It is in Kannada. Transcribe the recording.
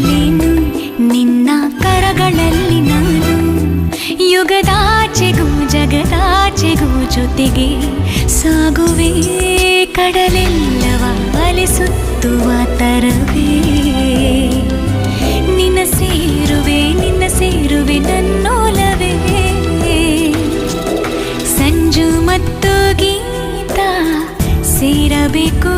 ಇರಲೇನು ನಿನ್ನ ಕರಗಳಲ್ಲಿ ನಾನು ಯುಗದಾಚೆಗೂ ಜಗದಾಚೆಗೂ ಜೊತೆಗೆ ಸಾಗುವೆ ಕಡಲೆಲ್ಲವ ಅಲಿಸುತ್ತುವ ತರವೇ ನಿನ್ನ ಸೇರುವೆ ನನ್ನೋಲವೇ ಸಂಜು ಮತ್ತು ಗೀತ ಸೇರಬೇಕು